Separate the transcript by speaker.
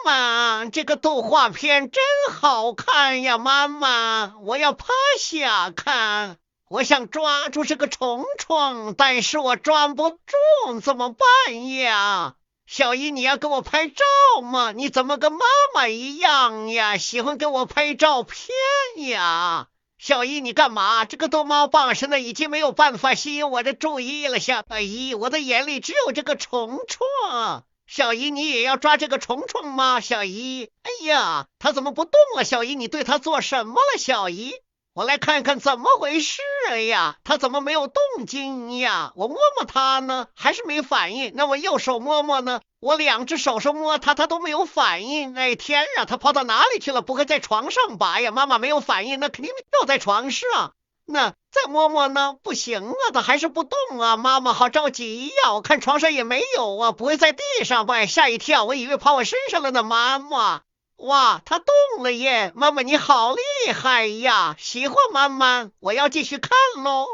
Speaker 1: 妈，这个动画片真好看呀！妈妈，我要趴下看。我想抓住这个虫虫，但是我抓不住，怎么办呀？小姨，你要给我拍照吗？你怎么跟妈妈一样呀？喜欢给我拍照片呀？小姨，你干嘛？这个逗猫棒现在已经没有办法吸引我的注意了。小姨，我的眼里只有这个虫虫。小姨，你也要抓这个虫虫吗？小姨，哎呀，它怎么不动了？小姨，你对它做什么了？小姨，我来看看怎么回事呀？它怎么没有动静呀？我摸摸它呢，还是没反应。那我右手摸摸呢？我两只手摸它，它都没有反应。哎天啊，它跑到哪里去了？不会在床上吧呀？妈妈没有反应，那肯定掉在床上。那再摸摸呢？不行啊，它还是不动啊！妈妈好着急呀，我看床上也没有啊，不会在地上吧？吓一跳，我以为跑我身上了呢。妈妈，哇，它动了耶！妈妈你好厉害呀！喜欢妈妈，我要继续看喽。